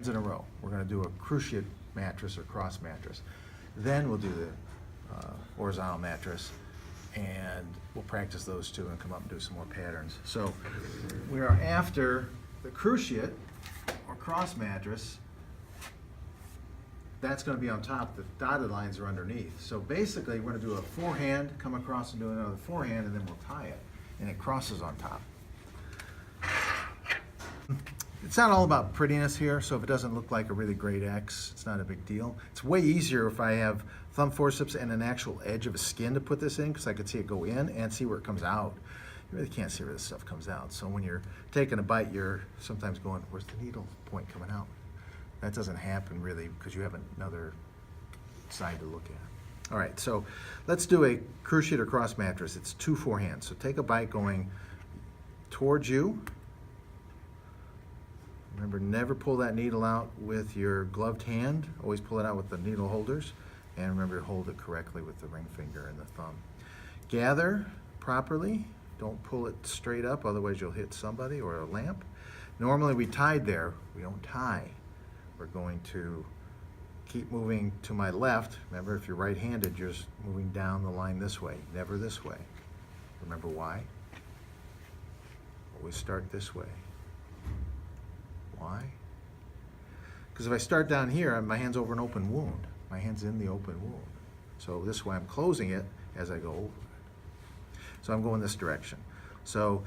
in a row. We're going to do a cruciate mattress or cross mattress. Then we'll do the horizontal mattress, and we'll practice those two and come up and do some more patterns. So we are after the cruciate or cross mattress. That's going to be on top. The dotted lines are underneath. So basically, we're going to do a forehand, come across and do another forehand, and then we'll tie it, and it crosses on top. It's not all about prettiness here, so if it doesn't look like a really great X, it's not a big deal. It's way easier if I have thumb forceps and an actual edge of a skin to put this in, because I could see it go in and see where it comes out. You really can't see where this stuff comes out. So when you're taking a bite, you're sometimes going, where's the needle point coming out? That doesn't happen really because you have another side to look at. All right, so let's do a cruciate or cross mattress. It's 2 forehands. So take a bite going towards you. Remember, never pull that needle out with your gloved hand. Always pull it out with the needle holders. And remember to hold it correctly with the ring finger and the thumb. Gather properly. Don't pull it straight up, otherwise you'll hit somebody or a lamp. Normally we tied there. We don't tie. We're going to keep moving to my left. Remember, if you're right-handed, you're just moving down the line this way, never this way. Remember why? Always start this way. Why? Because if I start down here, my hand's over an open wound. My hand's in the open wound. So this way I'm closing it as I go over it. So I'm going this direction. So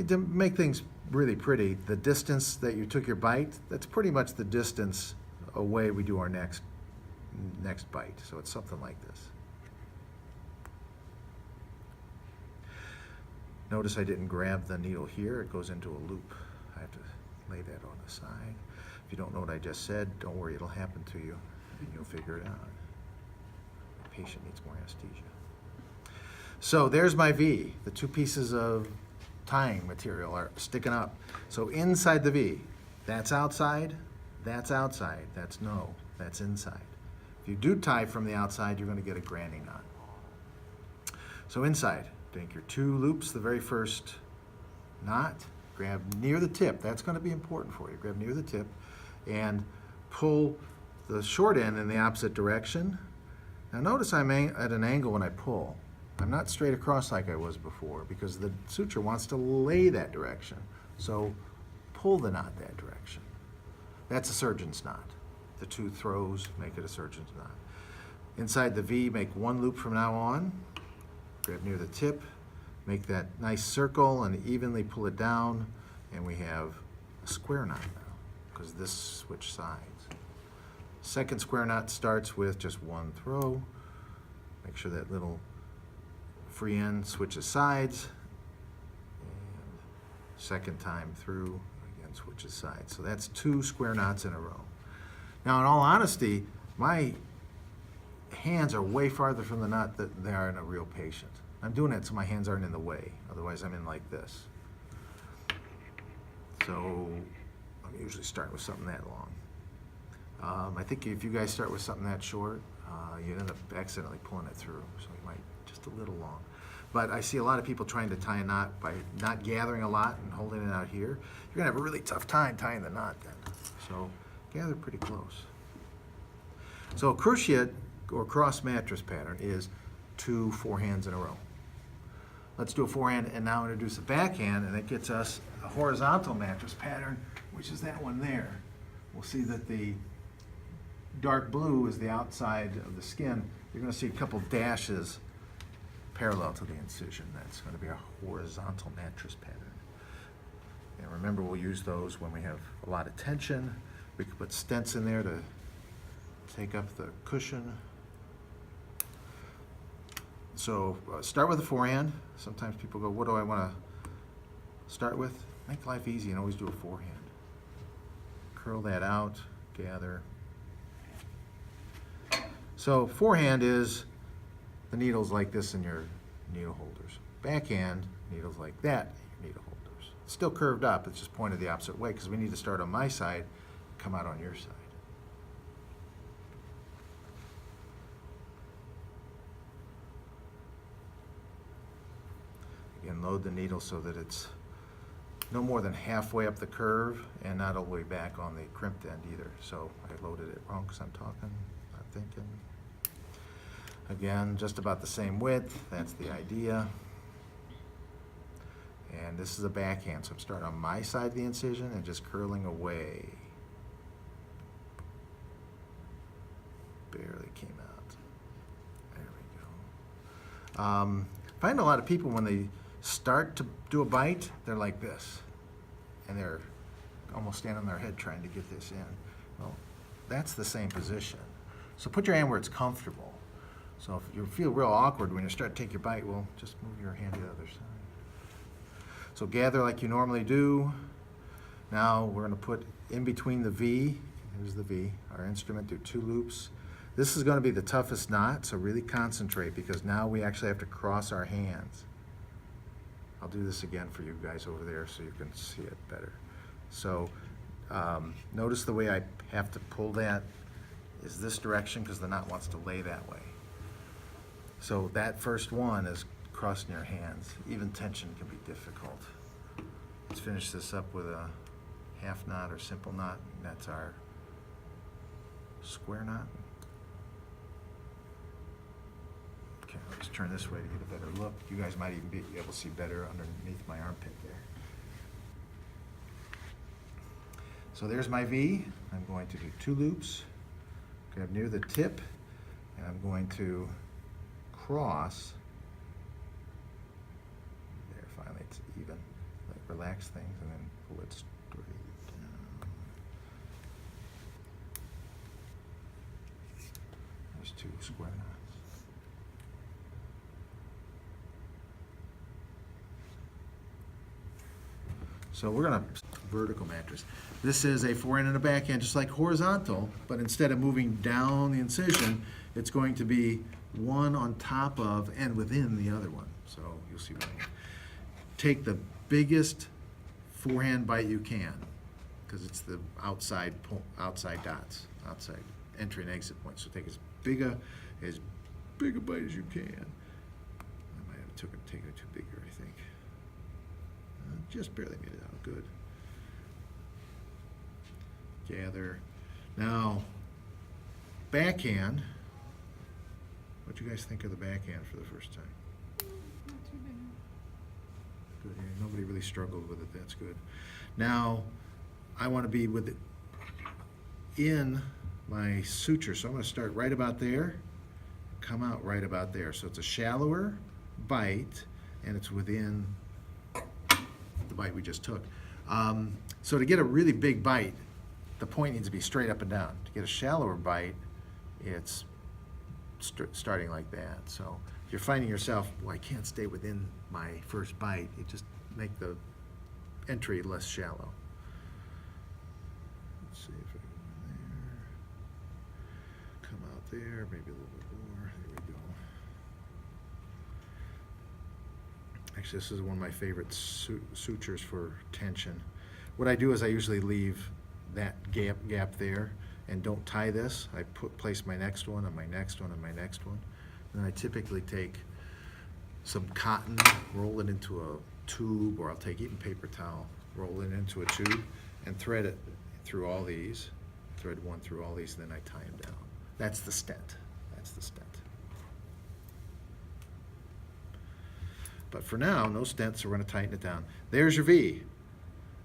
to make things really pretty, the distance that you took your bite, that's pretty much the distance away we do our next bite. So it's something like this. Notice I didn't grab the needle here. It goes into a loop. I have to lay that on the side. If you don't know what I just said, don't worry, it'll happen to you, and you'll figure it out. The patient needs more anesthesia. So there's my V. The 2 pieces of tying material are sticking up. So inside the V, that's outside, that's no, that's inside. If you do tie from the outside, you're going to get a granny knot. So inside, take your 2 loops, the very first knot, grab near the tip. That's going to be important for you. Grab near the tip and pull the short end in the opposite direction. Now notice I'm at an angle when I pull. I'm not straight across like I was before because the suture wants to lay that direction. So pull the knot that direction. That's a surgeon's knot. The 2 throws make it a surgeon's knot. Inside the V, make 1 loop from now on. Grab near the tip. Make that nice circle and evenly pull it down, and we have a square knot now, because this switched sides. Second square knot starts with just 1 throw. Make sure that little free end switches sides, and second time through, again switches sides. So that's 2 square knots in a row. Now in all honesty, my hands are way farther from the knot than they are in a real patient. I'm doing it so my hands aren't in the way, otherwise I'm in like this. So I'm usually starting with something that long. I think if you guys start with something that short, you end up accidentally pulling it through, so you might just a little long. But I see a lot of people trying to tie a knot by not gathering a lot and holding it out here. You're gonna have a really tough time tying the knot then. So gather pretty close. So a cruciate or cross mattress pattern is 2 forehands in a row. Let's do a forehand and now introduce a backhand, and it gets us a horizontal mattress pattern, which is that one there. We'll see that the dark blue is the outside of the skin. You're going to see a couple dashes parallel to the incision. That's going to be a horizontal mattress pattern. And remember, we'll use those when we have a lot of tension. We can put stents in there to take up the cushion. So start with the forehand. Sometimes people go, what do I want to start with? Make life easy and always do a forehand. Curl that out, gather. So forehand is the needles like this in your needle holders. Backhand, needles like that in your needle holders. It's still curved up, it's just pointed the opposite way because we need to start on my side, come out on your side. Again, load the needle so that it's no more than halfway up the curve and not all the way back on the crimped end either. So I loaded it wrong because I'm talking, not thinking. Again, just about the same width, that's the idea. And this is a backhand, so I'm starting on my side of the incision and just curling away. Barely came out. There we go. I find a lot of people when they start to do a bite, they're like this. And they're almost standing on their head trying to get this in. Well, that's the same position. So put your hand where it's comfortable. So if you feel real awkward when you start to take your bite, well, just move your hand to the other side. So gather like you normally do. Now we're going to put in between the V, here's the V, our instrument, do 2 loops. This is going to be the toughest knot, so really concentrate because now we actually have to cross our hands. I'll do this again for you guys over there so you can see it better. So notice the way I have to pull that is this direction because the knot wants to lay that way. So that first one is crossing your hands. Even tension can be difficult. Let's finish this up with a half knot or simple knot. That's our square knot. Okay, I'll just turn this way to get a better look. You guys might even be able to see better underneath my armpit there. So there's my V. I'm going to do 2 loops, grab near the tip, and I'm going to cross. There, finally it's even. Like relax things and then pull it straight down. There's 2 square knots. So we're gonna vertical mattress. This is a forehand and a backhand, just like horizontal, but instead of moving down the incision, it's going to be one on top of and within the other one. So you'll see what I mean. Take the biggest forehand bite you can, because it's the outside dots, outside entry and exit points. So take as big a bite as you can. I might have taken it too big here, I think. Just barely made it out. Good. Gather. Now, backhand. What do you guys think of the backhand for the first time? Not too bad. Good. Yeah, nobody really struggled with it. That's good. Now, I want to be with it in my suture. So I'm going to start right about there, come out right about there. So it's a shallower bite, and it's within the bite we just took. So to get a really big bite, the point needs to be straight up and down. To get a shallower bite, it's starting like that. So if you're finding yourself, well, I can't stay within my first bite, you just make the entry less shallow. Let's see if I go in there, come out there, maybe a little bit more. There we go. Actually, this is one of my favorite sutures for tension. What I do is I usually leave that gap there and don't tie this. I place my next one and my next one and my next one. And I typically take some cotton, roll it into a tube, or I'll take even paper towel, roll it into a tube and thread it through all these. Thread one through all these, and then I tie them down. That's the stent. That's the stent. But for now, no stent, so we're going to tighten it down. There's your V.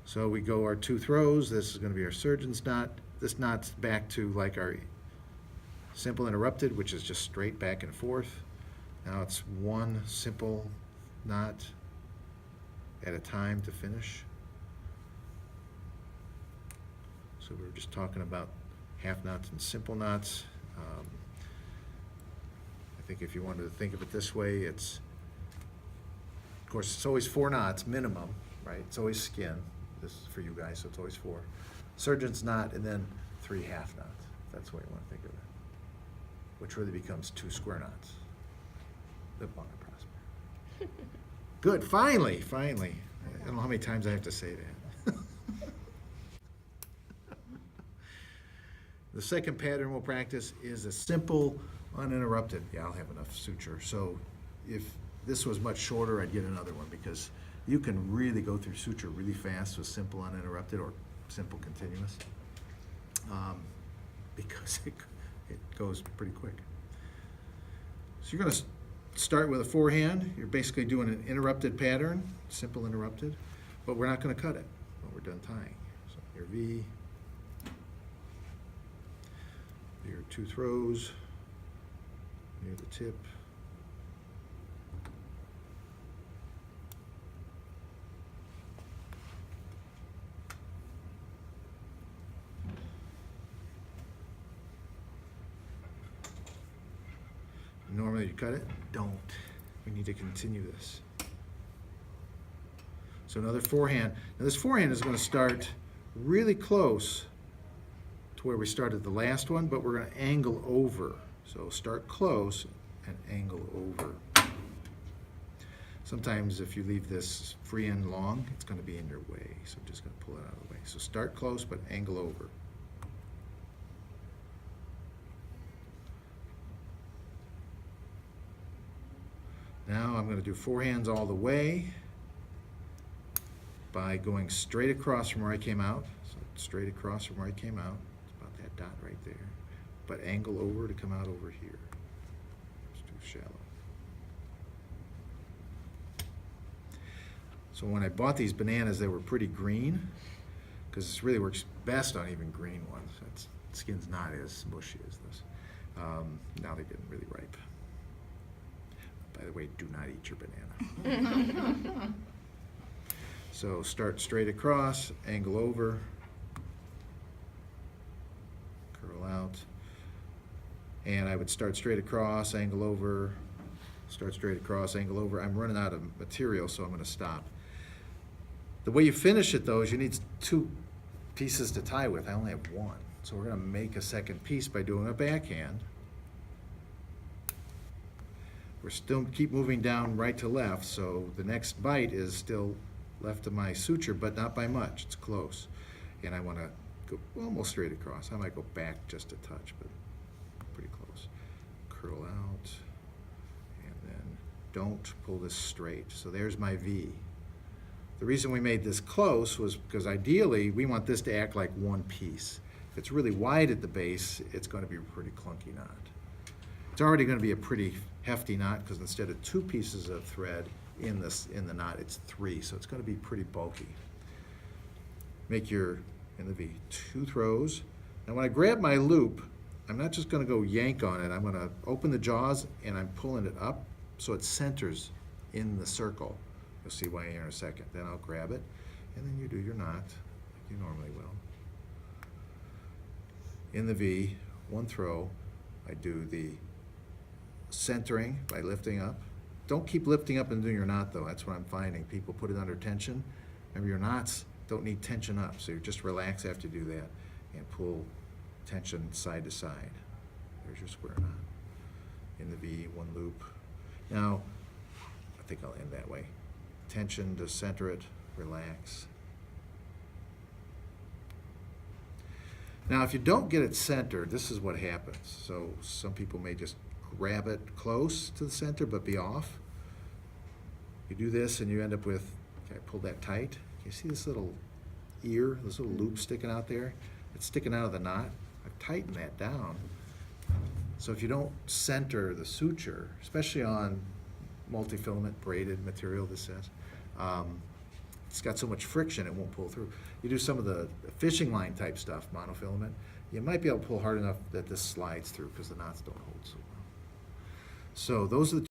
So we go our 2 throws. This is going to be our surgeon's knot. This knot's back to like our simple interrupted, which is just straight back and forth. Now it's one simple knot at a time to finish. So we were just talking about half knots and simple knots. I think if you wanted to think of it this way, it's, of course, it's always 4 knots minimum, right? It's always skin. This is for you guys, so it's always 4. Surgeon's knot, and then 3 half knots. That's the way you want to think of it. Which really becomes 2 square knots. Live long and prosper. Good, finally, finally. I don't know how many times I have to say that. The second pattern we'll practice is a simple, uninterrupted. Yeah, I'll have enough suture. So if this was much shorter, I'd get another one because You can really go through suture really fast with simple uninterrupted or simple continuous, because it goes pretty quick. So you're going to start with a forehand. You're basically doing an interrupted pattern, simple interrupted, but we're not going to cut it when we're done tying. So your V, your 2 throws near the tip. Normally you cut it, don't. We need to continue this. So another forehand. Now this forehand is going to start really close to where we started the last one, but we're going to angle over. So start close and angle over. Sometimes if you leave this free end long, it's going to be in your way. So I'm just going to pull it out of the way. So start close, but angle over. Now I'm going to do forehands all the way by going straight across from where I came out. So straight across from where I came out. It's about that dot right there. But angle over to come out over here. It's too shallow. So when I bought these bananas, they were pretty green, because this really works best on even green ones. The skin's not as mushy as this. Now they're getting really ripe. By the way, do not eat your banana. So start straight across, angle over, curl out, and I would start straight across, angle over, start straight across, angle over. I'm running out of material, so I'm going to stop. The way you finish it, though, is you need 2 pieces to tie with. I only have 1. So we're going to make a second piece by doing a backhand. We're still keep moving down right to left, so the next bite is still left of my suture, but not by much. It's close. And I want to go almost straight across. I might go back just a touch, but pretty close. Curl out, and then don't pull this straight. So there's my V. The reason we made this close was because ideally we want this to act like one piece. If it's really wide at the base, it's going to be a pretty clunky knot. It's already going to be a pretty hefty knot, because instead of 2 pieces of thread in the knot, it's 3, so it's going to be pretty bulky. Make your, in the V, 2 throws. Now when I grab my loop, I'm not just going to go yank on it. I'm going to open the jaws and I'm pulling it up so it centers in the circle. You'll see why here in a second. Then I'll grab it, and then you do your knot like you normally will. In the V, 1 throw, I do the centering by lifting up. Don't keep lifting up and doing your knot, though. That's what I'm finding. People put it under tension. Remember, your knots don't need tension up, so you just relax after you do that and pull tension side to side. There's your square knot. In the V, 1 loop. Now, I think I'll end that way. Tension to center it, relax. Now, if you don't get it centered, this is what happens. So some people may just grab it close to the center but be off. You do this and you end up with, okay, pull that tight. You see this little ear, this little loop sticking out there? It's sticking out of the knot. I've tightened that down. So if you don't center the suture, especially on multi-filament braided material, this says, it's got so much friction it won't pull through. You do some of the fishing line type stuff, monofilament, you might be able to pull hard enough that this slides through, because the knots don't hold so well. So those are the